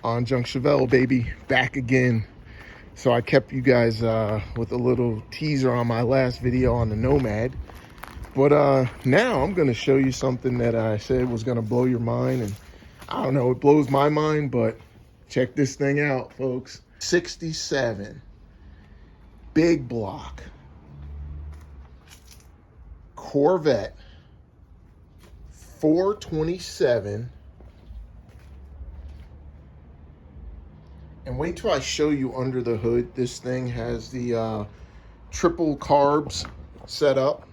On Junk Chevelle, baby, back again. So I kept you guys with a little teaser on my last video on the Nomad. But now I'm going to show you something that I said was going to blow your mind. And I don't know, it blows my mind, but check this thing out, folks. 67 big block Corvette 427. And wait till I show you under the hood. This thing has the triple carbs set up.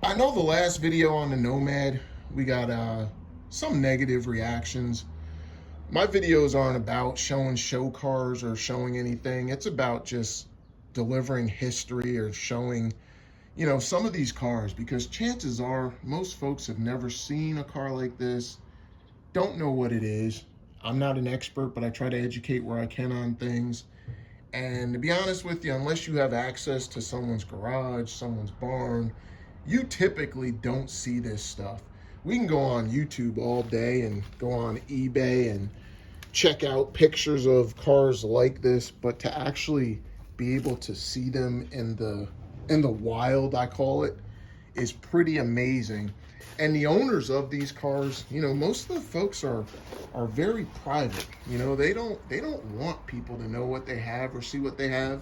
I know the last video on the Nomad, we got some negative reactions. My videos aren't about showing show cars or showing anything. It's about just delivering history or showing, you know, some of these cars, because chances are most folks have never seen a car like this. Don't know what it is. I'm not an expert, but I try to educate where I can on things. And to be honest with you, unless you have access to someone's garage, someone's barn, you typically don't see this stuff. We can go on YouTube all day and go on eBay and check out pictures of cars like this, but to actually be able to see them in the wild, I call it, is pretty amazing. And the owners of these cars, you know, most of the folks are very private. You know, they don't want people to know what they have or see what they have.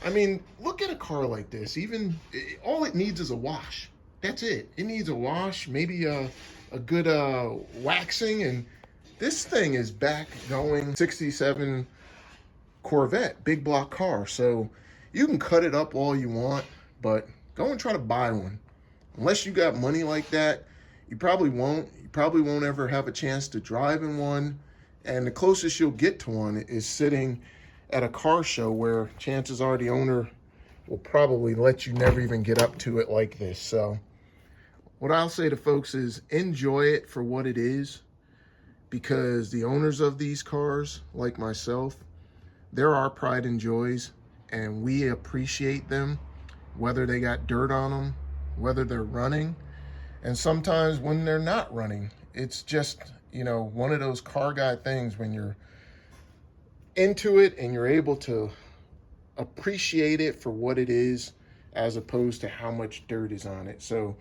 I mean, look at a car like this. Even all it needs is a wash. That's it. It needs a wash, maybe a good waxing, and this thing is back going. 67 Corvette, big block car. So you can cut it up all you want, but go and try to buy one. Unless you got money like that, you probably won't. You probably won't ever have a chance to drive in one. And the closest you'll get to one is sitting at a car show where chances are the owner will probably let you never even get up to it like this. So what I'll say to folks is enjoy it for what it is, because the owners of these cars, like myself, they're our pride and joys, and we appreciate them, whether they got dirt on them, whether they're running, and sometimes when they're not running. It's just, you know, one of those car guy things when you're into it and you're able to appreciate it for what it is as opposed to how much dirt is on it. So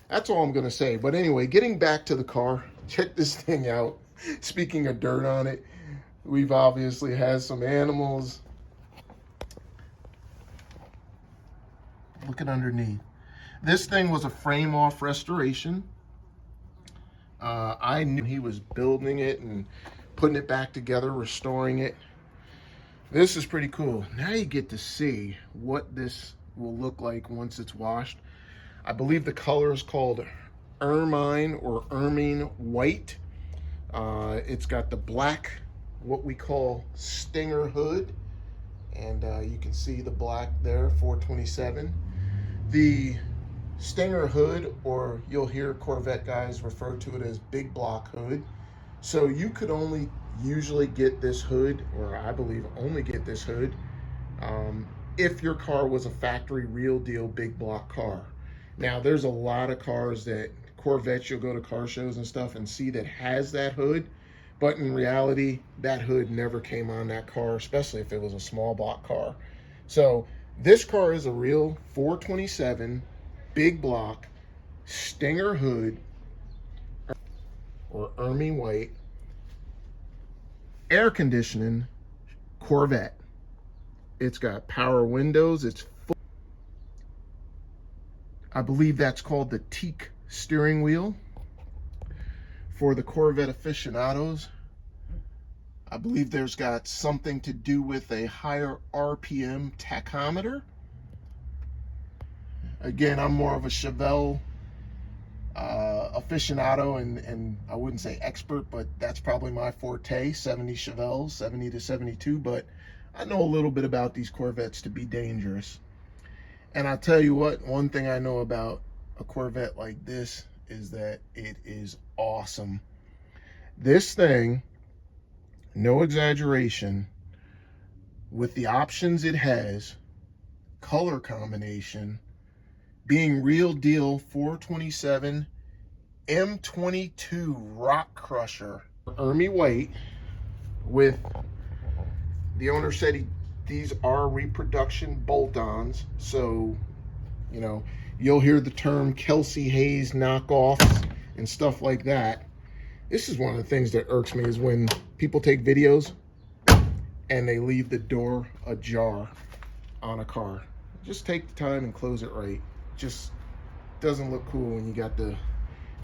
that's all I'm going to say. But anyway, getting back to the car, check this thing out. Speaking of dirt on it, we've obviously had some animals. Look at underneath. This thing was a frame off restoration. I knew he was building it and putting it back together, restoring it. This is pretty cool. Now you get to see what this will look like once it's washed. I believe the color is called ermine or ermine white. It's got the black, what we call stinger hood. And you can see the black there, 427. The stinger hood, or you'll hear Corvette guys refer to it as big block hood. So you could only usually get this hood, or I believe only get this hood, if your car was a factory real deal big block car. Now there's a lot of cars that Corvettes you'll go to car shows and stuff and see that has that hood, but in reality that hood never came on that car, especially if it was a small block car. So this car is a real 427 big block stinger hood or ermine white air conditioning Corvette. It's got power windows. It's full. I believe that's called the teak steering wheel for the Corvette aficionados. I believe there's got something to do with a higher RPM tachometer. Again, I'm more of a Chevelle aficionado, and I wouldn't say expert, but that's probably my forte, 70 Chevelles, 70 to 72, but I know a little bit about these Corvettes to be dangerous. And I'll tell you what, one thing I know about a Corvette like this is that it is awesome. This thing, no exaggeration, with the options it has, color combination, being real deal 427 M22 Rock Crusher. Ermy White with, the owner said these are reproduction bolt-ons. So, you know, you'll hear the term Kelsey Hayes knockoffs and stuff like that. This is one of the things that irks me, is when people take videos and they leave the door ajar on a car. Just take the time and close it right. Just doesn't look cool when you got the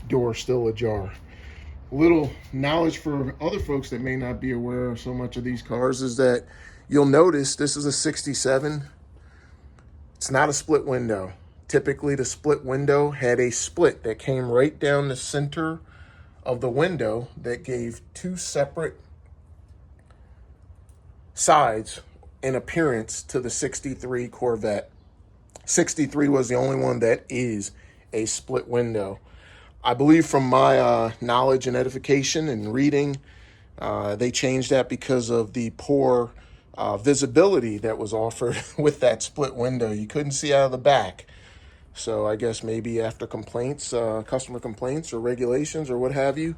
door still ajar. Little knowledge for other folks that may not be aware of so much of these cars is that you'll notice this is a 67. It's not a split window. Typically the split window had a split that came right down the center of the window that gave two separate sides in appearance to the 63 Corvette. 63 was the only one that is a split window. I believe, from my knowledge and edification and reading, they changed that because of the poor visibility that was offered with that split window. You couldn't see out of the back. So I guess maybe after complaints, customer complaints or regulations or what have you,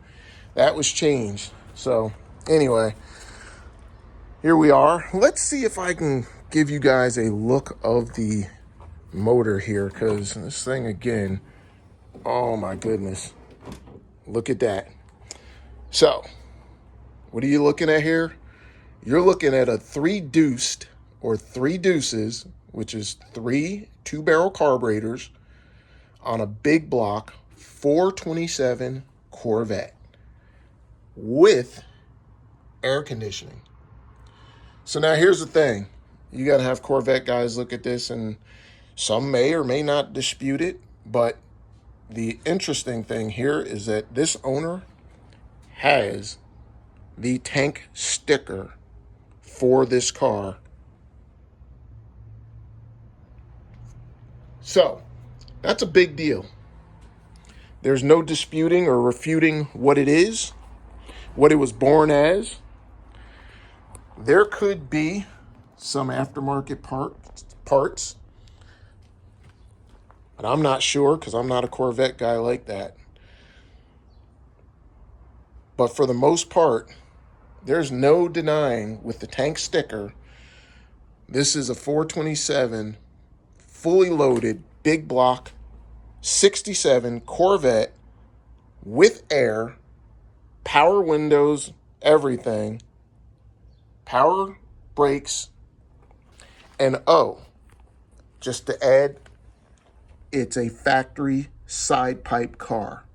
that was changed. So anyway, here we are. Let's see if I can give you guys a look of the motor here, because this thing, again, oh my goodness, look at that. So what are you looking at here? You're looking at a three deuced, or three deuces, which is three 2-barrel carburetors on a big block 427 Corvette with air conditioning. So now here's the thing. You got to have Corvette guys look at this, and some may or may not dispute it, but the interesting thing here is that this owner has the tank sticker for this car. So that's a big deal. There's no disputing or refuting what it is, what it was born as. There could be some aftermarket parts, but I'm not sure, because I'm not a Corvette guy like that. But for the most part, there's no denying, with the tank sticker, this is a 427 fully loaded big block 67 Corvette with air, power windows, everything, power brakes, and oh, just to add, it's a factory side pipe car.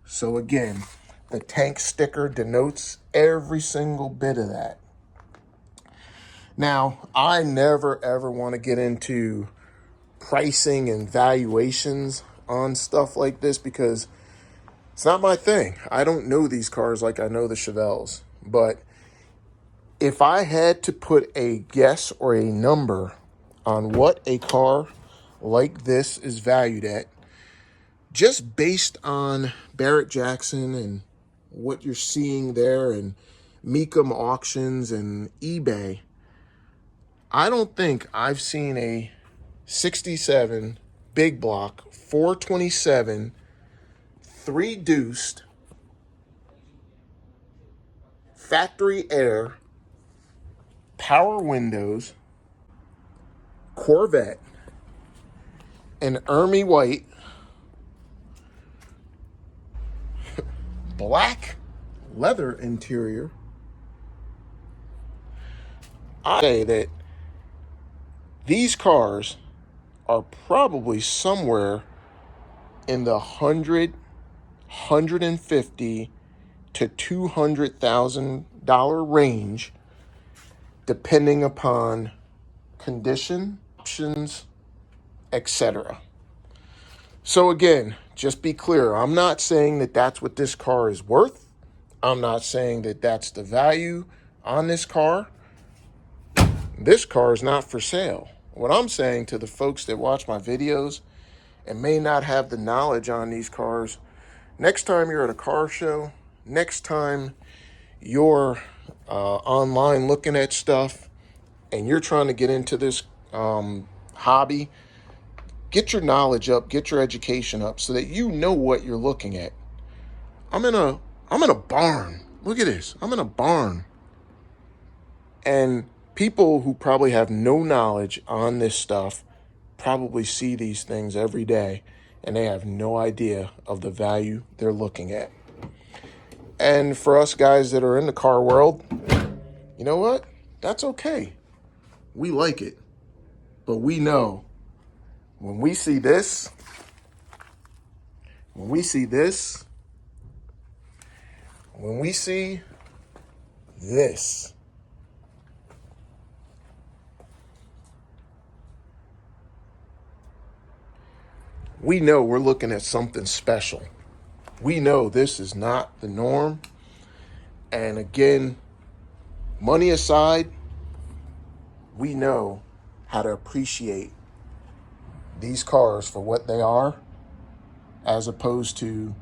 So again, the tank sticker denotes every single bit of that. Now, I never ever want to get into pricing and valuations on stuff like this, because it's not my thing. I don't know these cars like I know the Chevelles. But if I had to put a guess or a number on what a car like this is valued at, just based on Barrett Jackson and what you're seeing there and Mecum auctions and eBay, I don't think I've seen a 67 big block 427 three deuced factory air, power windows, Corvette, an Ermy White, black leather interior. I say that these cars are probably somewhere in the $150,000 to $200,000 range, depending upon condition, options, etc. So again, just be clear. I'm not saying that that's what this car is worth. I'm not saying that that's the value on this car. This car is not for sale. What I'm saying to the folks that watch my videos and may not have the knowledge on these cars, next time you're at a car show, next time you're online looking at stuff and you're trying to get into this hobby, get your knowledge up, get your education up so that you know what you're looking at. I'm in a barn. Look at this. I'm in a barn. And people who probably have no knowledge on this stuff probably see these things every day and they have no idea of the value they're looking at. And for us guys that are in the car world, you know what? That's okay. We like it. But we know when we see this, when we see this, when we see this, we know we're looking at something special. We know this is not the norm. And again, money aside, we know how to appreciate these cars for what they are, as opposed to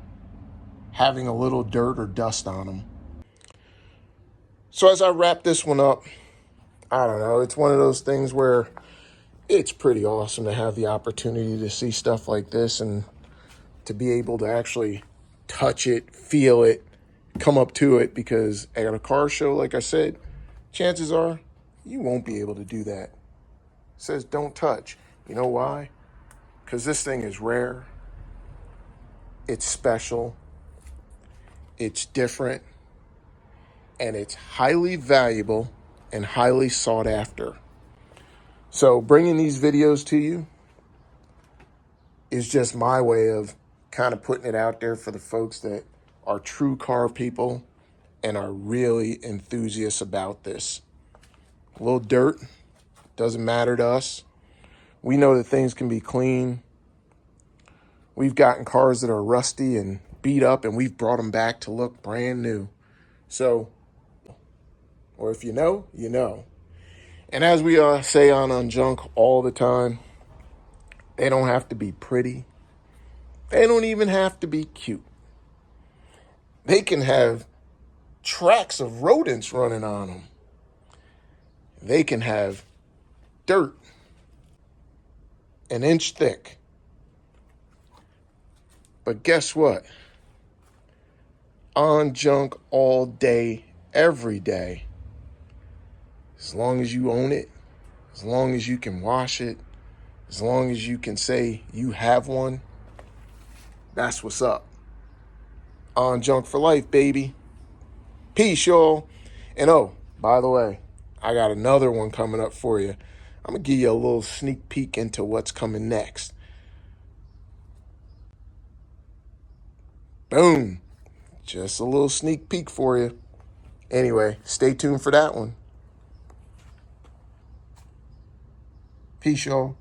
having a little dirt or dust on them. So as I wrap this one up, I don't know, it's one of those things where it's pretty awesome to have the opportunity to see stuff like this and to be able to actually touch it, feel it, come up to it, because at a car show, like I said, chances are you won't be able to do that. It says don't touch. You know why? Because this thing is rare, it's special, it's different, and it's highly valuable and highly sought after. So bringing these videos to you is just my way of kind of putting it out there for the folks that are true car people and are really enthusiasts about this. A little dirt doesn't matter to us. We know that things can be clean. We've gotten cars that are rusty and beat up and we've brought them back to look brand new. So, or if you know, you know. And as we say on Junk all the time, they don't have to be pretty. They don't even have to be cute. They can have tracks of rodents running on them. They can have dirt an inch thick. But guess what? On Junk all day, every day. As long as you own it, as long as you can wash it, as long as you can say you have one, that's what's up. On Junk for life, baby. Peace, y'all. And oh, by the way, I got another one coming up for you. I'm going to give you a little sneak peek into what's coming next. Boom. Just a little sneak peek for you. Anyway, stay tuned for that one. Peace, y'all.